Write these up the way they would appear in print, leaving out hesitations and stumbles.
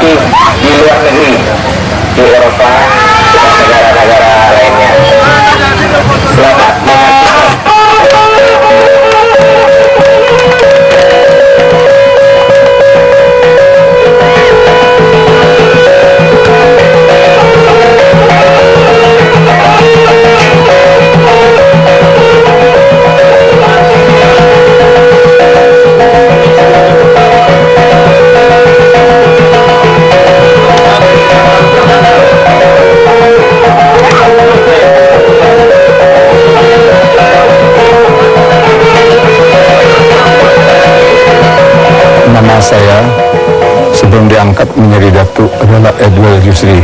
tapi di luar negeri, di Eropa dan negara-negara lainnya. Selamat menyaksikan. Nama saya sebelum diangkat menjadi datuk adalah Edwel Yusri.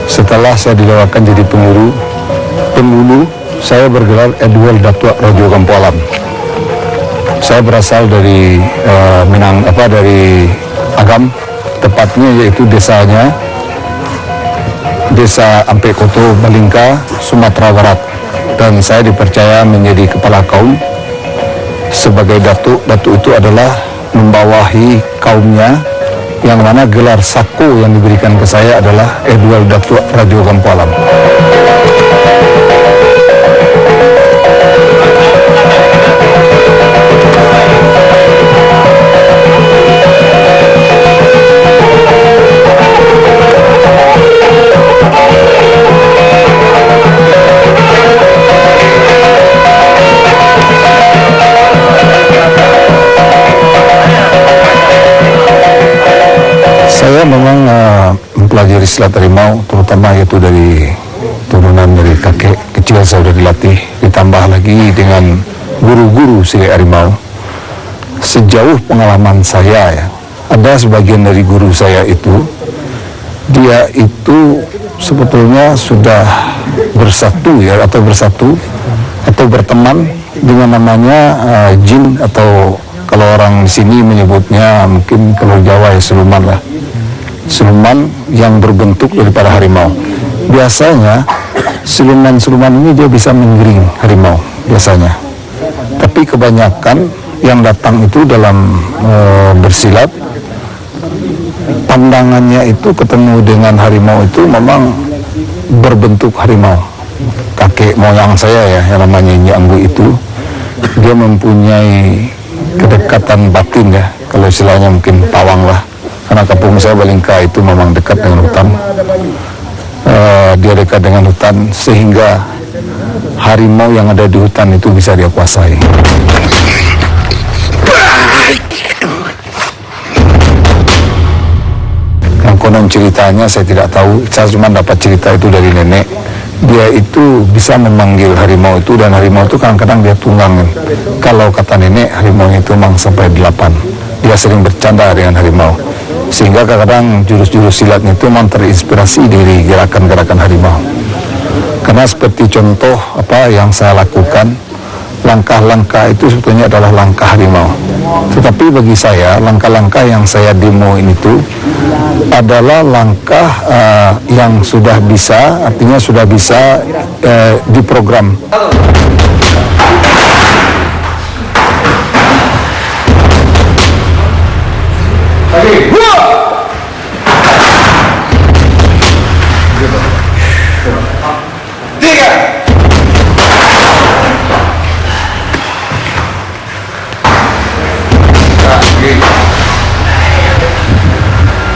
Setelah saya dilewakan jadi penghulu, saya bergelar Edwel Datuk Rajo Gampoalam. Saya berasal dari dari Agam, tepatnya yaitu Desa Ampekoto, Balingka, Sumatera Barat. Dan saya dipercaya menjadi kepala kaum sebagai datuk. Datuk itu adalah membawahi kaumnya, yang mana gelar sako yang diberikan ke saya adalah Edwel Datuk Rajo Gampoalam. Saya memang mempelajari silat harimau, terutama yaitu dari turunan dari kakek kecil saya sudah dilatih, ditambah lagi dengan guru-guru silat harimau. Sejauh pengalaman saya, ada sebagian dari guru saya itu, dia itu sebetulnya sudah bersatu atau berteman dengan namanya jin, atau kalau orang di sini menyebutnya mungkin kalau Jawa ya siluman lah. Siluman yang berbentuk daripada harimau. Biasanya siluman-siluman ini dia bisa menggiring harimau biasanya. Tapi kebanyakan yang datang itu dalam bersilat, pandangannya itu ketemu dengan harimau itu memang berbentuk harimau. Kakek moyang saya ya, yang namanya Nyi Anggu itu, dia mempunyai kedekatan batin ya, kalau istilahnya mungkin pawang lah. Karena kampung saya Balingka itu memang dekat dengan hutan. Dia dekat dengan hutan sehingga harimau yang ada di hutan itu bisa dia kuasai. Yang konon ceritanya saya tidak tahu, saya cuma dapat cerita itu dari nenek. Dia itu bisa memanggil harimau itu, dan harimau itu kadang-kadang dia tunggang. Kalau kata nenek, harimau itu memang sampai 8. Dia sering bercanda dengan harimau, sehingga kadang-kadang jurus-jurus silatnya itu memang terinspirasi dari gerakan-gerakan harimau. Karena seperti contoh apa yang saya lakukan, langkah-langkah itu sebetulnya adalah langkah harimau. Tetapi bagi saya, langkah-langkah yang saya demoin itu adalah langkah yang sudah bisa, artinya sudah bisa diprogram.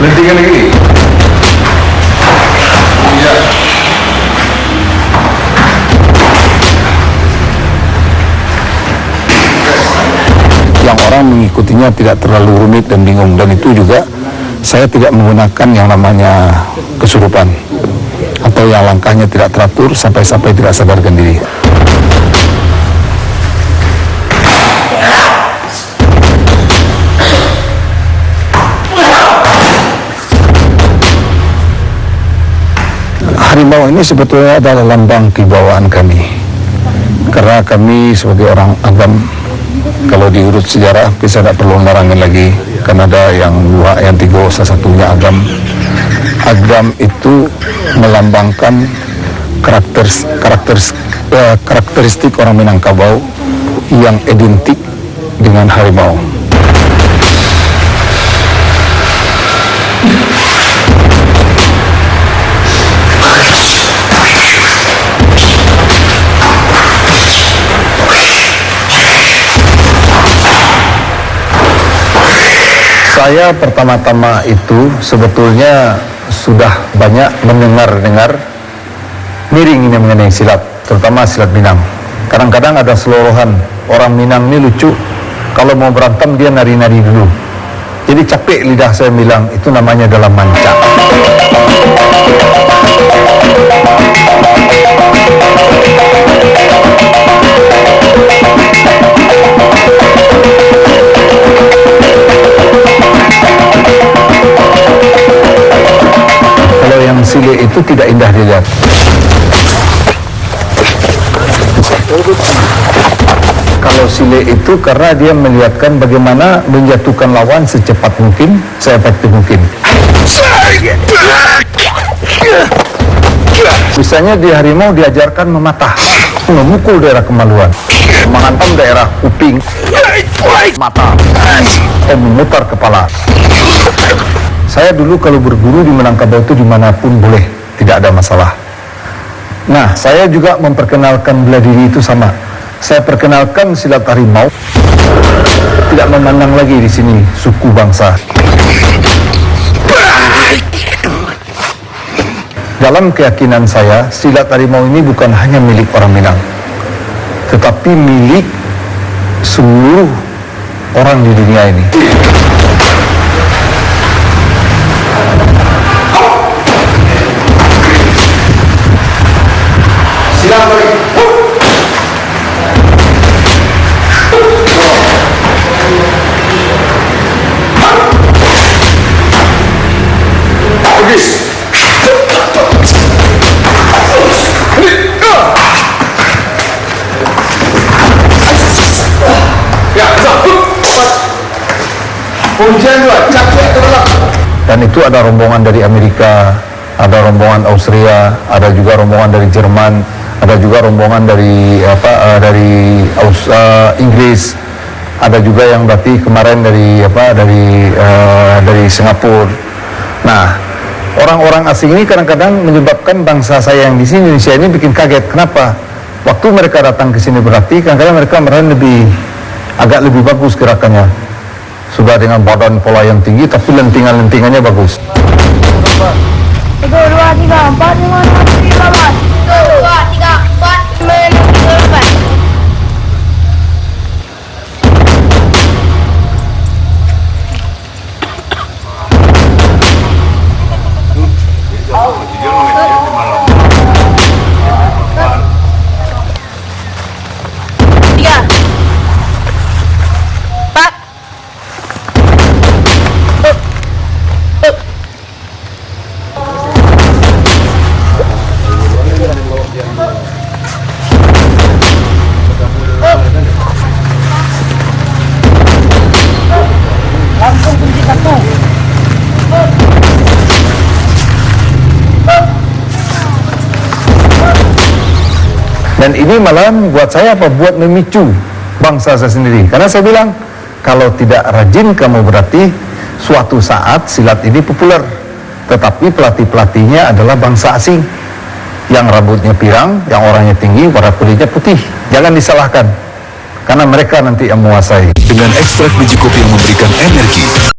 Lentikan lagi. Iya. Yang orang mengikutinya tidak terlalu rumit dan bingung, dan itu juga saya tidak menggunakan yang namanya kesurupan atau yang langkahnya tidak teratur sampai-sampai tidak sadarkan diri. Harimau ini sebetulnya adalah lambang kewibawaan kami, karena kami sebagai orang Agam, kalau diurut sejarah bisa tidak perlu nerangin lagi, karena ada yang dua, yang tiga, salah satunya Agam. Agam itu melambangkan karakteristik orang Minangkabau yang identik dengan harimau. Saya pertama-tama itu sebetulnya sudah banyak mendengar miring ini mengenai silat, terutama silat Minang. Kadang-kadang ada seluruhan orang Minang ini lucu, kalau mau berantem dia nari-nari dulu. Jadi capek lidah saya bilang, itu namanya dalam manca. Kalau yang sile itu tidak indah dilihat. Kalau sile itu karena dia melihatkan bagaimana menjatuhkan lawan secepat mungkin, seefektif mungkin. Misalnya di harimau diajarkan mematah, memukul daerah kemaluan, menghantam daerah kuping, mata, dan memutar kepala. Saya dulu kalau berguru di Minangkabau itu dimanapun boleh, tidak ada masalah. Nah, saya juga memperkenalkan bela diri itu sama. Saya perkenalkan silat harimau, tidak memandang lagi di sini suku bangsa. Dalam keyakinan saya, silat harimau ini bukan hanya milik orang Minang, tetapi milik seluruh orang di dunia ini. Silat balik. Dan itu ada rombongan dari Amerika, ada rombongan Austria, ada juga rombongan dari Jerman, ada juga rombongan dari Inggris, ada juga yang berarti kemarin dari Singapura. Nah, orang-orang asing ini kadang-kadang menyebabkan bangsa saya yang di sini Indonesia ini bikin kaget. Kenapa? Waktu mereka datang ke sini berarti kadang-kadang mereka merasa agak lebih bagus gerakannya. Sudah dengan badan pola yang tinggi, tapi lentingan-lentingannya bagus. 1, 2, 3, 4, 5, 6, 7, 8. 1, 2, 3, 4, 5, 6, 7, 8. Langsung kunci satu. Dan ini malah buat saya buat memicu bangsa saya sendiri. Karena saya bilang, kalau tidak rajin kamu berarti suatu saat silat ini populer. Tetapi pelatih-pelatihnya adalah bangsa asing. Yang rambutnya pirang, yang orangnya tinggi, warna kulitnya putih. Jangan disalahkan, karena mereka nanti yang menguasai. Dengan ekstrak biji kopi yang memberikan energi,